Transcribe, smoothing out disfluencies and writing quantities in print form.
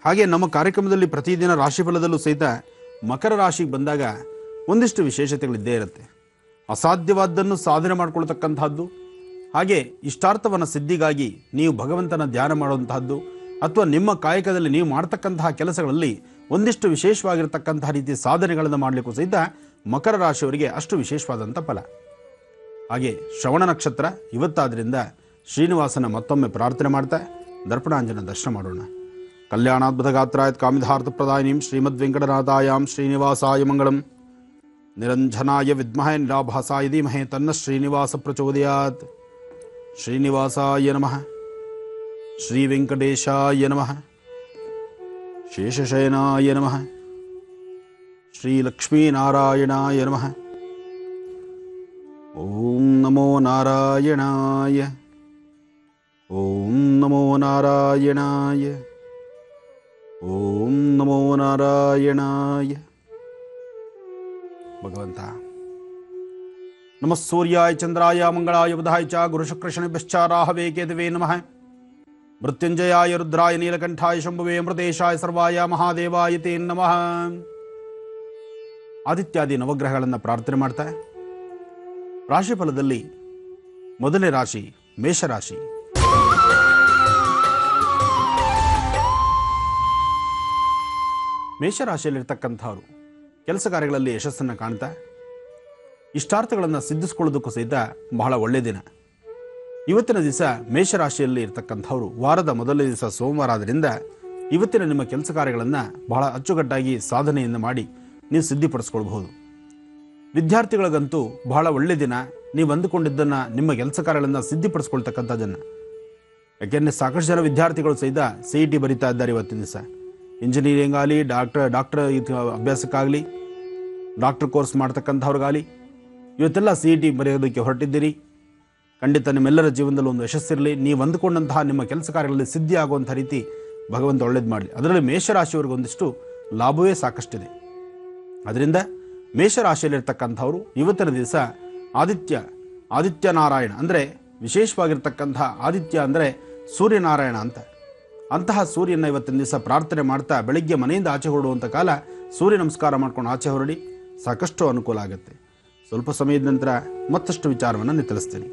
ಹಾಗೆ ನಮ್ಮ ಕಾರ್ಯಕ್ರಮದಲ್ಲಿ ಪ್ರತಿದಿನ ರಾಶಿಫಲದಲ್ಲೂ ಸಹಿತ ಮಕರ ರಾಶಿಗೆ ಬಂದಾಗ ಒಂದಿಷ್ಟು ವಿಶೇಷತೆಗಳಿದ್ದೇ ಇರುತ್ತೆ. ಅಸಾಧ್ಯವಾದ್ದನ್ನು ಸಾಧನೆ ಮಾಡಿಕೊಳ್ತಕ್ಕಂಥದ್ದು, ಹಾಗೆ ಇಷ್ಟಾರ್ಥವನ್ನು ಸಿದ್ಧಿಗಾಗಿ ನೀವು ಭಗವಂತನ ಧ್ಯಾನ ಮಾಡುವಂತಹದ್ದು, ಅಥವಾ ನಿಮ್ಮ ಕಾಯಕದಲ್ಲಿ ನೀವು ಮಾಡ್ತಕ್ಕಂತಹ ಕೆಲಸಗಳಲ್ಲಿ ಒಂದಿಷ್ಟು ವಿಶೇಷವಾಗಿರ್ತಕ್ಕಂತಹ ರೀತಿಯ ಸಾಧನೆಗಳನ್ನು ಮಾಡಲಿಕ್ಕೂ ಸಹಿತ ಮಕರ ರಾಶಿಯವರಿಗೆ ಅಷ್ಟು ವಿಶೇಷವಾದಂಥ ಫಲ. ಹಾಗೆ ಶ್ರವಣ ನಕ್ಷತ್ರ ಇವತ್ತಾದ್ರಿಂದ ಶ್ರೀನಿವಾಸನ ಮತ್ತೊಮ್ಮೆ ಪ್ರಾರ್ಥನೆ ಮಾಡ್ತಾ ದರ್ಪಣಾಂಜನ ದರ್ಶನ ಮಾಡೋಣ. ಕಲ್ಯಾಣಾದ್ಭುತ ಗಾತ್ರಾಯತ್ ಕಾಮಿಧಾರ್ಥ ಪ್ರದಾಯಿನೀಂ ಶ್ರೀಮದ್ ವೆಂಕಟನಾಥಾಯಾಂ ಶ್ರೀನಿವಾಸಾಯ ಮಂಗಳಂ. ನಿರಂಜನಾಯ ವಿದ್ಮಹೇ ನಿರಾಭಾಸಾಯ ಧೀಮಹಿ ತನ್ನ ಶ್ರೀನಿವಾಸ ಪ್ರಚೋದಯಾತ್. ಶ್ರೀನಿವಾಸಾಯ ನಮಃ. ಶ್ರೀ ವೆಂಕಟೇಶಾಯ ನಮಃ. ಶೇಷಶಯನಾಯ ನಮಃ. ಶ್ರೀ ಲಕ್ಷ್ಮೀನಾರಾಯಣಾಯ ನಮಃ. ಓಂ ನಮೋ ನಾರಾಯಣಾಯ. ಓಂ ನಮೋ ನಾರಾಯಣಾಯ. ಓಂ ನಮೋ ನಾರಾಯಣಾಯ. ಭಗವಂತ ನಮಃ ಸೂರ್ಯಾಯ ಚಂದ್ರಾಯ ಮಂಗಳಾಯ ಬುಧಾಯ ಚ ಗುರುಶುಕ್ರಶನಿಭ್ಯಶ್ಚ ರಾಹವೇ ಕೇತವೇ ನಮಃ. ಮೃತ್ಯುಂಜಯಾಯ ರುದ್ರಾಯ ನೀಲಕಂಠಾಯ ಶಂಭುವೇ ಅಮೃತೇಶಾಯ ಸರ್ವಾಯ ಮಹಾದೇವಾಯ ತೇ ನಮಃ. ಆದಿತ್ಯಾದಿ ನವಗ್ರಹಗಳನ್ನು ಪ್ರಾರ್ಥನೆ ಮಾಡ್ತಾ ರಾಶಿಫಲದಲ್ಲಿ ಮೊದಲನೇ ರಾಶಿ ಮೇಷರಾಶಿ. ಮೇಷರಾಶಿಯಲ್ಲಿರ್ತಕ್ಕಂಥವರು ಕೆಲಸ ಕಾರ್ಯಗಳಲ್ಲಿ ಯಶಸ್ಸನ್ನು ಕಾಣ್ತಾ ಇಷ್ಟಾರ್ಥಗಳನ್ನು ಸಿದ್ಧಿಸ್ಕೊಳ್ಳೋದಕ್ಕೂ ಸಹಿತ ಬಹಳ ಒಳ್ಳೆಯ ದಿನ. ಇವತ್ತಿನ ದಿವಸ ಮೇಷರಾಶಿಯಲ್ಲಿ ಇರ್ತಕ್ಕಂಥವ್ರು ವಾರದ ಮೊದಲನೇ ದಿವಸ ಸೋಮವಾರ ಆದ್ದರಿಂದ ಇವತ್ತಿನ ನಿಮ್ಮ ಕೆಲಸ ಕಾರ್ಯಗಳನ್ನು ಬಹಳ ಅಚ್ಚುಕಟ್ಟಾಗಿ ಸಾಧನೆಯಿಂದ ಮಾಡಿ ನೀವು ಸಿದ್ಧಿಪಡಿಸ್ಕೊಳ್ಬಹುದು. ವಿದ್ಯಾರ್ಥಿಗಳಿಗಂತೂ ಬಹಳ ಒಳ್ಳೆಯ ದಿನ. ನೀವು ಅಂದುಕೊಂಡಿದ್ದನ್ನು ನಿಮ್ಮ ಕೆಲಸ ಕಾರ್ಯಗಳನ್ನು ಸಿದ್ಧಿಪಡಿಸ್ಕೊಳ್ತಕ್ಕಂಥ ಜನ. ಯಾಕೆಂದರೆ ಸಾಕಷ್ಟು ಜನ ವಿದ್ಯಾರ್ಥಿಗಳು ಸಹಿತ CET ಬರೀತಾ ಇದ್ದಾರೆ. ಇವತ್ತಿನ ದಿವಸ ಇಂಜಿನಿಯರಿಂಗ್ ಆಗಲಿ, ಡಾಕ್ಟರ್ ಅಭ್ಯಾಸಕ್ಕಾಗಲಿ, ಡಾಕ್ಟರ್ ಕೋರ್ಸ್ ಮಾಡ್ತಕ್ಕಂಥವ್ರಿಗಾಗಲಿ ಇವತ್ತೆಲ್ಲ CET ಬರೆಯೋದಕ್ಕೆ ಹೊರಟಿದ್ದೀರಿ. ಖಂಡಿತ ನಿಮ್ಮೆಲ್ಲರ ಜೀವನದಲ್ಲಿ ಒಂದು ಯಶಸ್ಸಿರಲಿ. ನೀವು ಅಂದುಕೊಂಡಂತಹ ನಿಮ್ಮ ಕೆಲಸ ಕಾರ್ಯಗಳಲ್ಲಿ ಸಿದ್ಧಿ ಆಗುವಂಥ ರೀತಿ ಭಗವಂತ ಒಳ್ಳೇದು ಮಾಡಲಿ. ಅದರಲ್ಲಿ ಮೇಷರಾಶಿಯವರಿಗೆ ಒಂದಿಷ್ಟು ಲಾಭವೇ ಸಾಕಷ್ಟಿದೆ. ಅದರಿಂದ ಮೇಷರಾಶಿಯಲ್ಲಿರ್ತಕ್ಕಂಥವ್ರು ಇವತ್ತಿನ ದಿವಸ ಆದಿತ್ಯ ನಾರಾಯಣ ಅಂದರೆ ವಿಶೇಷವಾಗಿರ್ತಕ್ಕಂಥ ಆದಿತ್ಯ ಅಂದರೆ ಸೂರ್ಯನಾರಾಯಣ ಅಂತಹ ಸೂರ್ಯನ ಇವತ್ತಿನ ದಿವಸ ಪ್ರಾರ್ಥನೆ ಮಾಡ್ತಾ ಬೆಳಿಗ್ಗೆ ಮನೆಯಿಂದ ಆಚೆ ಹೊರಡುವಂಥ ಕಾಲ ಸೂರ್ಯ ನಮಸ್ಕಾರ ಮಾಡ್ಕೊಂಡು ಆಚೆ ಹೊರಡಿ ಸಾಕಷ್ಟು ಅನುಕೂಲ ಆಗುತ್ತೆ. ಸ್ವಲ್ಪ ಸಮಯದ ನಂತರ ಮತ್ತಷ್ಟು ವಿಚಾರವನ್ನು ತಿಳಿಸ್ತೀನಿ.